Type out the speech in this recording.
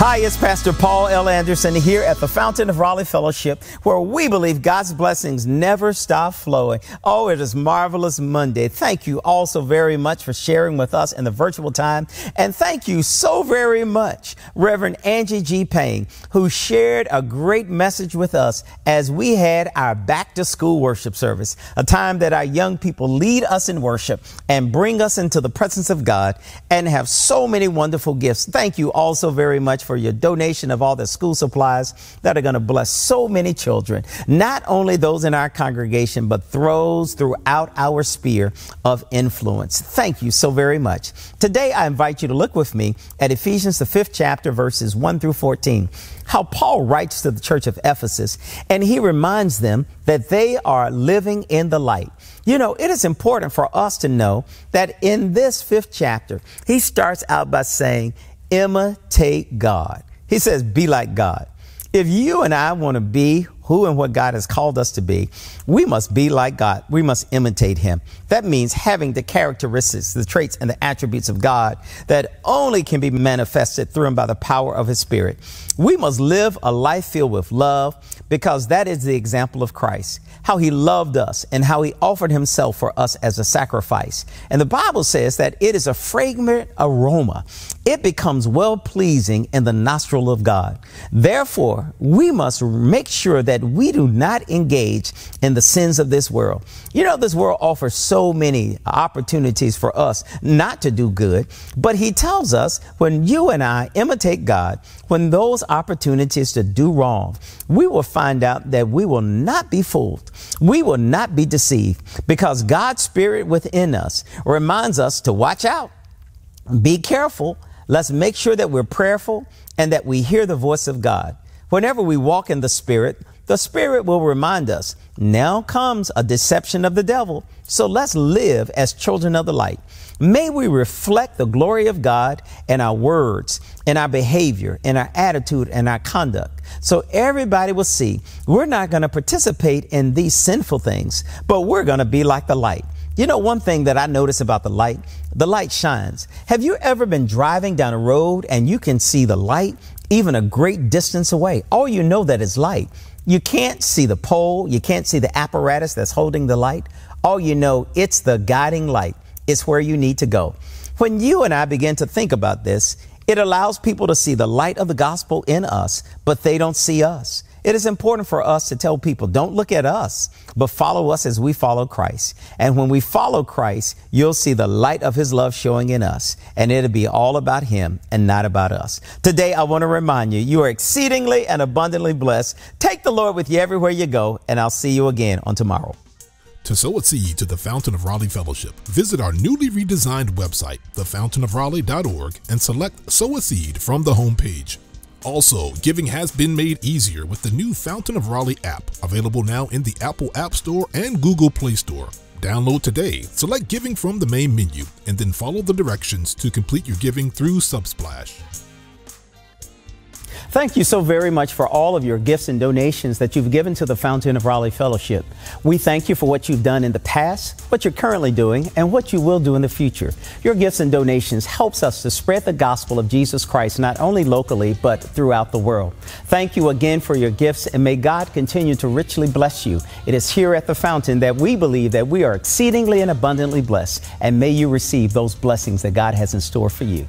Hi, it's Pastor Paul L. Anderson here at the Fountain of Raleigh Fellowship, where we believe God's blessings never stop flowing. Oh, it is Marvelous Monday. Thank you all so very much for sharing with us in the virtual time. And thank you so very much, Reverend Angie G. Payne, who shared a great message with us as we had our back to school worship service, a time that our young people lead us in worship and bring us into the presence of God and have so many wonderful gifts. Thank you all so very much for your donation of all the school supplies that are going to bless so many children, not only those in our congregation, but those throughout our sphere of influence. Thank you so very much. Today, I invite you to look with me at Ephesians, the 5th chapter, verses 1 through 14, how Paul writes to the church of Ephesus, and he reminds them that they are living in the light. You know, it is important for us to know that in this 5th chapter, he starts out by saying, imitate God. He says, be like God. If you and I want to be who and what God has called us to be, we must be like God. We must imitate him. That means having the characteristics, the traits and the attributes of God that only can be manifested through and by the power of his Spirit. We must live a life filled with love, because that is the example of Christ, how he loved us and how he offered himself for us as a sacrifice. And the Bible says that it is a fragrant aroma. It becomes well pleasing in the nostril of God. Therefore, we must make sure that we do not engage in the sins of this world. You know, this world offers so many opportunities for us not to do good, but he tells us when you and I imitate God, when those opportunities to do wrong, we will find out that we will not be fooled. We will not be deceived, because God's Spirit within us reminds us to watch out, be careful. Let's make sure that we're prayerful and that we hear the voice of God. Whenever we walk in the Spirit will remind us, now comes a deception of the devil. So let's live as children of the light. May we reflect the glory of God in our words, in our behavior, in our attitude, and our conduct. So everybody will see we're not going to participate in these sinful things, but we're going to be like the light. You know, one thing that I notice about the light shines. Have you ever been driving down a road and you can see the light even a great distance away? All you know that it's light. You can't see the pole. You can't see the apparatus that's holding the light. All you know, it's the guiding light. It's where you need to go. When you and I begin to think about this, it allows people to see the light of the gospel in us, but they don't see us. It is important for us to tell people, don't look at us, but follow us as we follow Christ. And when we follow Christ, you'll see the light of his love showing in us, and it'll be all about him and not about us. Today, I want to remind you, you are exceedingly and abundantly blessed. Take the Lord with you everywhere you go, and I'll see you again on tomorrow. To sow a seed to the Fountain of Raleigh Fellowship, visit our newly redesigned website, thefountainofraleigh.org, and select Sow a Seed from the homepage. Also, giving has been made easier with the new Fountain of Raleigh app, available now in the Apple App Store and Google Play Store. Download today, select Giving from the main menu, and then follow the directions to complete your giving through Subsplash. Thank you so very much for all of your gifts and donations that you've given to the Fountain of Raleigh Fellowship. We thank you for what you've done in the past, what you're currently doing, and what you will do in the future. Your gifts and donations helps us to spread the gospel of Jesus Christ, not only locally, but throughout the world. Thank you again for your gifts, and may God continue to richly bless you. It is here at the Fountain that we believe that we are exceedingly and abundantly blessed, and may you receive those blessings that God has in store for you.